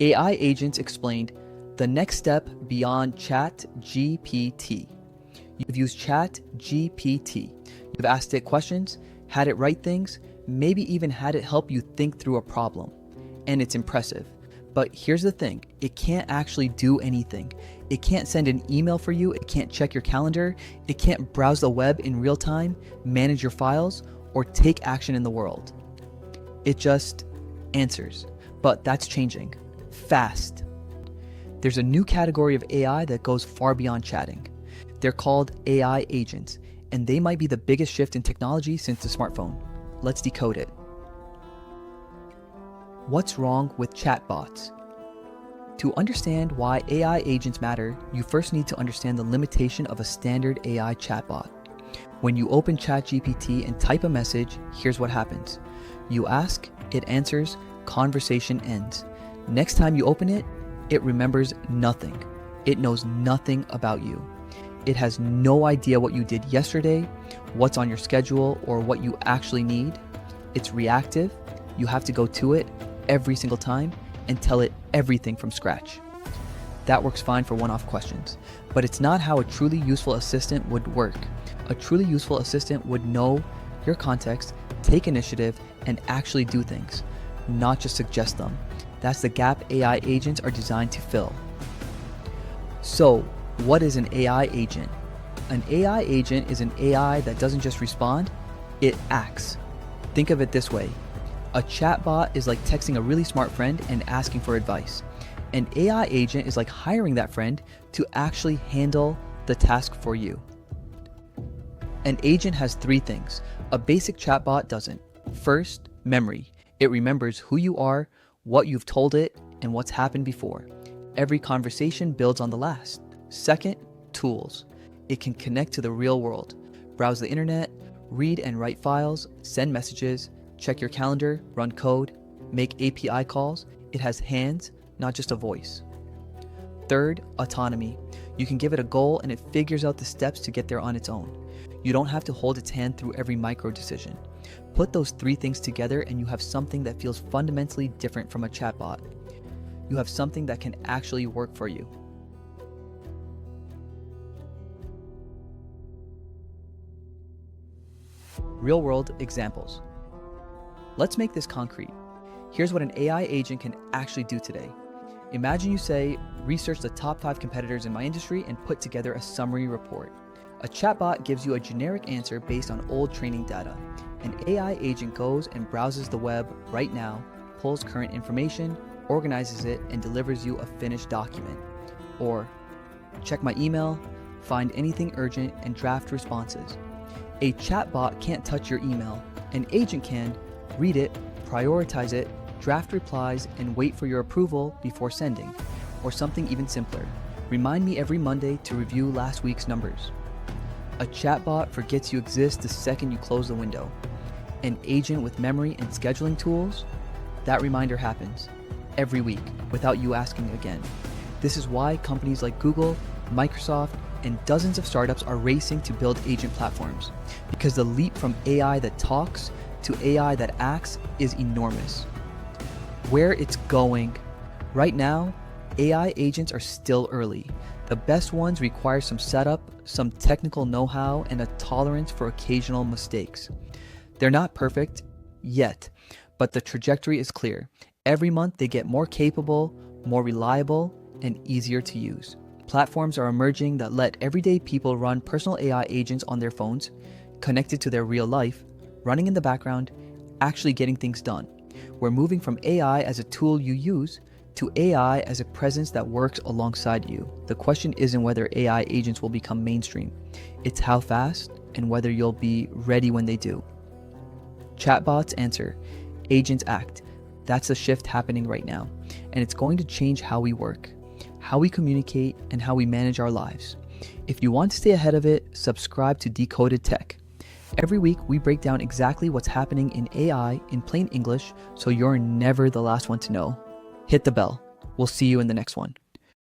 AI agents explained the next step beyond ChatGPT. You've used ChatGPT. You've asked it questions, had it write things, maybe even had it help you think through a problem. And it's impressive. But here's the thing, it can't actually do anything. It can't send an email for you, it can't check your calendar, it can't browse the web in real time, manage your files, or take action in the world. It just answers. But that's changing. Fast. There's a new category of AI that goes far beyond chatting. They're called AI agents, and they might be the biggest shift in technology since the smartphone. Let's decode it. What's wrong with chatbots? To understand why AI agents matter, you first need to understand the limitation of a standard AI chatbot. When you open ChatGPT and type a message, here's what happens. You ask, it answers, conversation ends. Next time you open it, it remembers nothing. It knows nothing about you. It has no idea what you did yesterday, what's on your schedule, or what you actually need. It's reactive. You have to go to it every single time and tell it everything from scratch. That works fine for one-off questions, but it's not how a truly useful assistant would work. A truly useful assistant would know your context, take initiative, and actually do things, not just suggest them. That's the gap AI agents are designed to fill. So, what is an AI agent? An AI agent is an AI that doesn't just respond, it acts. Think of it this way. A chatbot is like texting a really smart friend and asking for advice. An AI agent is like hiring that friend to actually handle the task for you. An agent has three things. A basic chatbot doesn't. First, memory. It remembers who you are, what you've told it, and what's happened before. Every conversation builds on the last. Second, tools. It can connect to the real world, browse the internet, read and write files, send messages, check your calendar, run code, make API calls. It has hands, not just a voice. Third, autonomy. You can give it a goal and it figures out the steps to get there on its own. You don't have to hold its hand through every micro decision. Put those three things together and you have something that feels fundamentally different from a chatbot. You have something that can actually work for you. Real-world examples. Let's make this concrete. Here's what an AI agent can actually do today. Imagine you say, research the top 5 competitors in my industry and put together a summary report. A chatbot gives you a generic answer based on old training data. An AI agent goes and browses the web right now, pulls current information, organizes it, and delivers you a finished document. Or, check my email, find anything urgent, and draft responses. A chatbot can't touch your email. An agent can read it, prioritize it, draft replies, and wait for your approval before sending. Or something even simpler. Remind me every Monday to review last week's numbers. A chatbot forgets you exist the second you close the window. An agent with memory and scheduling tools, that reminder happens every week without you asking again. This is why companies like Google, Microsoft, and dozens of startups are racing to build agent platforms, because the leap from AI that talks to AI that acts is enormous. Where it's going, right now, AI agents are still early. The best ones require some setup, some technical know-how, and a tolerance for occasional mistakes. They're not perfect yet, but the trajectory is clear. Every month they get more capable, more reliable, and easier to use. Platforms are emerging that let everyday people run personal AI agents on their phones, connected to their real life, running in the background, actually getting things done. We're moving from AI as a tool you use to AI as a presence that works alongside you. The question isn't whether AI agents will become mainstream. It's how fast and whether you'll be ready when they do. Chatbots answer, agents act. That's the shift happening right now, and it's going to change how we work, how we communicate, and how we manage our lives. If you want to stay ahead of it, subscribe to Decoded Tech. Every week, we break down exactly what's happening in AI in plain English, so you're never the last one to know. Hit the bell. We'll see you in the next one.